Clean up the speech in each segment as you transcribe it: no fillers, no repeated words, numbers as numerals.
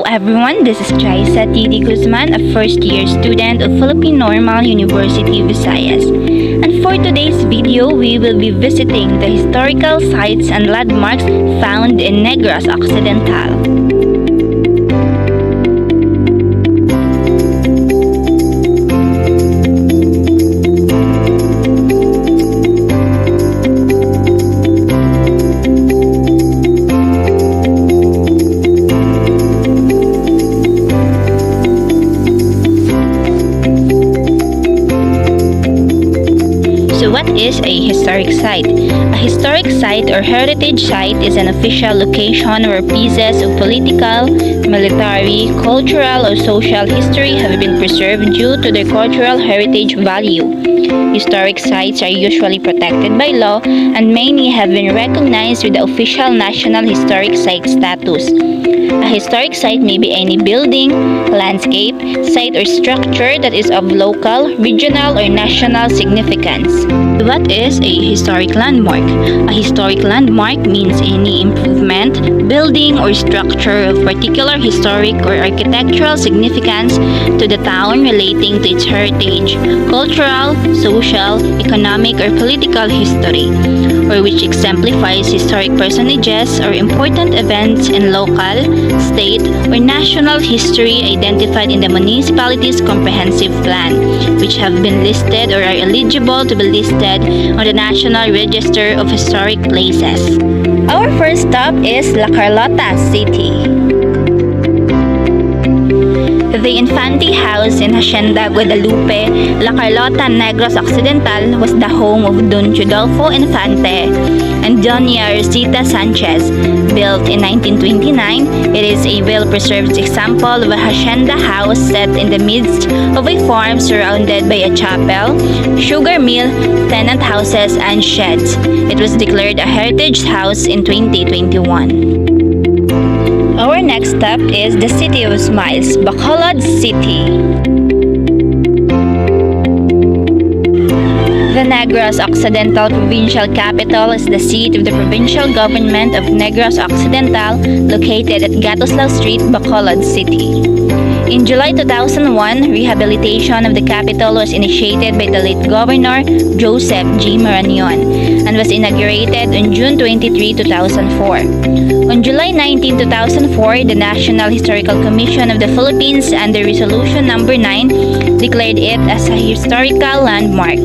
everyone, this is Jaisa Titi Guzman, a first-year student of Philippine Normal University, Visayas. And for today's video, we will be visiting the historical sites and landmarks found in Negros Occidental. So what is a historic site? A historic site or heritage site is an official location where pieces of political, military, cultural, or social history have been preserved due to their cultural heritage value. Historic sites are usually protected by law and many have been recognized with the official National Historic Site status. A historic site may be any building, landscape, site or structure that is of local, regional, or national significance. What is a historic landmark? A historic landmark means any improvement, building, or structure of particular historic or architectural significance to the town relating to its heritage, cultural, social, economic, or political history, or which exemplifies historic personages or important events in local, state, or national history identified in the municipality's comprehensive plan, which have been listed or are eligible to be listed on the National Register of Historic Places. Our first stop is La Carlota City. The Infante House in Hacienda Guadalupe, La Carlota, Negros Occidental was the home of Don Rodolfo Infante and Doña Rosita Sanchez. Built in 1929, it is a well-preserved example of a hacienda house set in the midst of a farm surrounded by a chapel, sugar mill, tenant houses, and sheds. It was declared a heritage house in 2021. Our next stop is the City of Smiles, Bacolod City. The Negros Occidental Provincial Capital is the seat of the provincial government of Negros Occidental, located at Gatoslaw Street, Bacolod City. In July 2001, rehabilitation of the capital was initiated by the late Governor Joseph G. Marañon and was inaugurated on June 23, 2004. On July 19, 2004, the National Historical Commission of the Philippines, under Resolution No. 9, declared it as a historical landmark.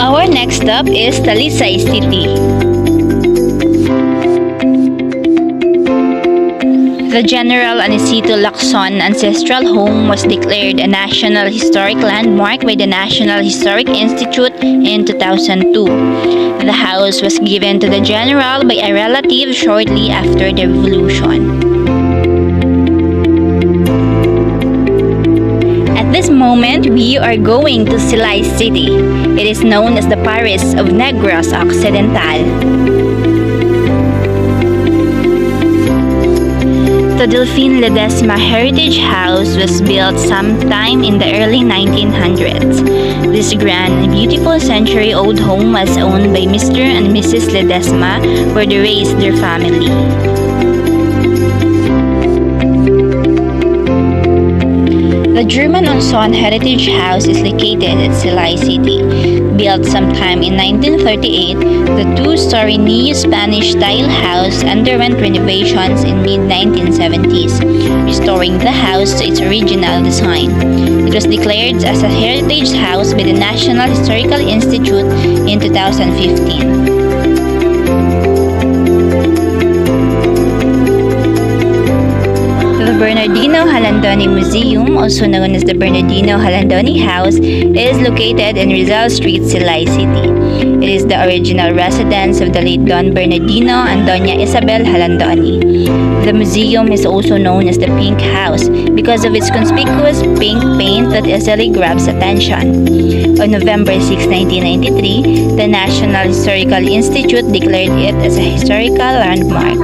Our next stop is Talisay City. The General Anicito Lacson Ancestral Home was declared a National Historic Landmark by the National Historic Institute in 2002. The house was given to the General by a relative shortly after the Revolution. At this moment, we are going to Silay City. It is known as the Paris of Negros Occidental. The Delphine Ledesma Heritage House was built sometime in the early 1900s. This grand and beautiful century-old home was owned by Mr. and Mrs. Ledesma, where they raised their family. The German Unson Heritage House is located at Silay City. Built sometime in 1938, the two-story neo-Spanish style house underwent renovations in mid-1970s, restoring the house to its original design. It was declared as a heritage house by the National Historical Institute in 2015. The Bernardino Halandoni Museum, also known as the Bernardino Halandoni House, is located in Rizal Street, Silay City. It is the original residence of the late Don Bernardino and Doña Isabel Halandoni. The museum is also known as the Pink House because of its conspicuous pink paint that easily grabs attention. On November 6, 1993, the National Historical Institute declared it as a historical landmark.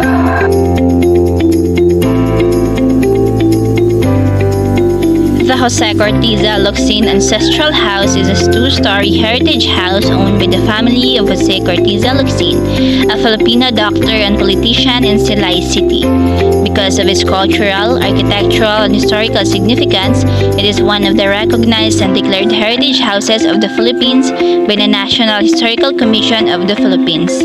The Jose Cortiza Locsin Ancestral House is a two-story heritage house owned by the family of Jose Cortiza Locsin, a Filipino doctor and politician in Silay City. Because of its cultural, architectural, and historical significance, it is one of the recognized and declared heritage houses of the Philippines by the National Historical Commission of the Philippines.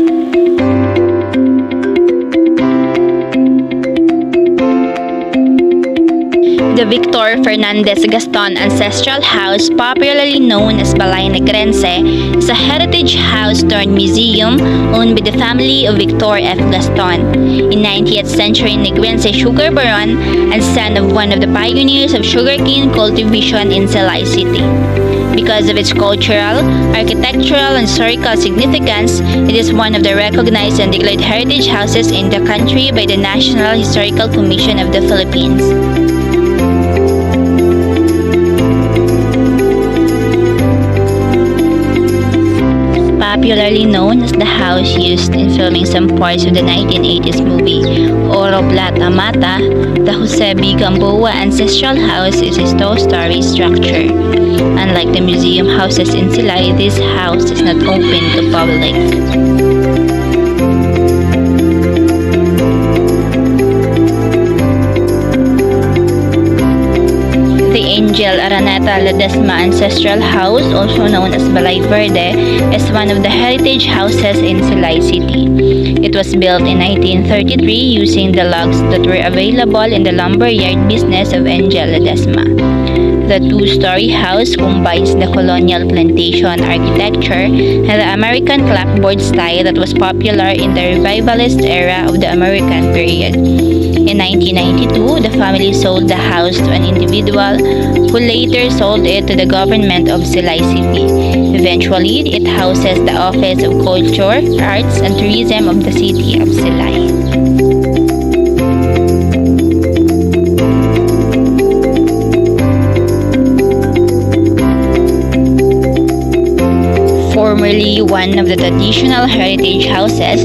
The Victor Fernandez Gaston Ancestral House, popularly known as Balay Negrense, is a heritage house turned museum owned by the family of Victor F. Gaston, a 19th century Negrense sugar baron and son of one of the pioneers of sugarcane cultivation in Silay City. Because of its cultural, architectural, and historical significance, it is one of the recognized and declared heritage houses in the country by the National Historical Commission of the Philippines. Popularly known as the house used in filming some parts of the 1980s movie Oro Plata Mata, the Jose B. Gamboa Ancestral House is a two-story structure. Unlike the museum houses in Silay, this house is not open to public. The Angel Araneta Ledesma Ancestral House, also known as Balay Verde, is one of the heritage houses in Silay City. It was built in 1933 using the logs that were available in the lumberyard business of Angel Ledesma. The two-story house combines the colonial plantation architecture and the American clapboard style that was popular in the revivalist era of the American period. In 1992, the family sold the house to an individual who later sold it to the government of Silay City. Eventually, it houses the Office of Culture, Arts, and Tourism of the city of Silay. Formerly one of the traditional heritage houses,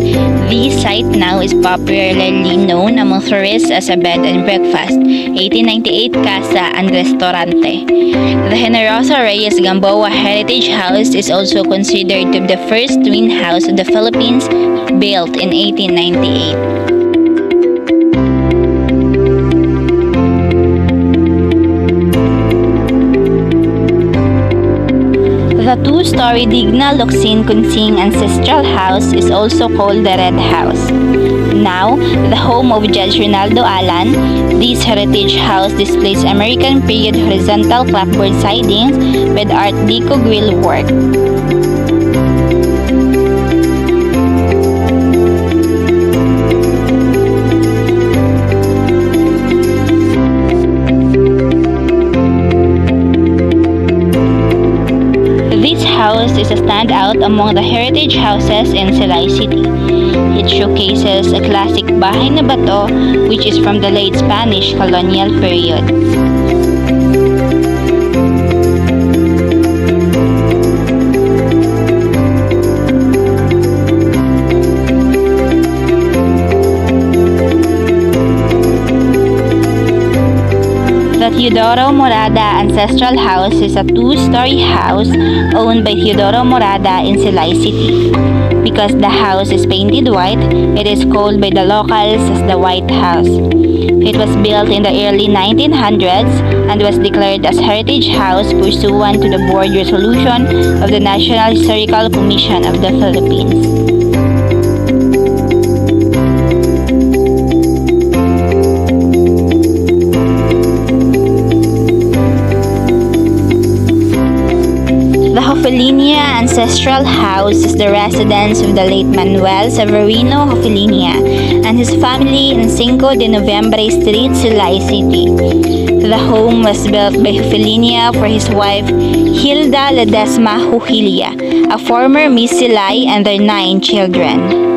this site now is popularly known among tourists as a bed and breakfast, 1898 Casa and Restaurante. The Generosa Reyes Gamboa Heritage House is also considered to be the first twin house of the Philippines, built in 1898. The two-story Digna Locsin Kunsing Ancestral House is also called the Red House. Now, the home of Judge Ronaldo Alan, this heritage house displays American period horizontal clapboard sidings with Art Deco grille work. This house is a standout among the heritage houses in Silay City. It showcases a classic bahay na bato which is from the late Spanish colonial period. The Teodoro Morada Ancestral House is a two-story house owned by Teodoro Morada in Silay City. Because the house is painted white, it is called by the locals as the White House. It was built in the early 1900s and was declared as Heritage House pursuant to the Board Resolution of the National Historical Commission of the Philippines. The Hofelinia Ancestral House is the residence of the late Manuel Severino Hofelinia and his family in 5 de Noviembre Street, Silay City. The home was built by Hofelinia for his wife Hilda Ledesma Huhilia, a former Miss Silay, and their 9 children.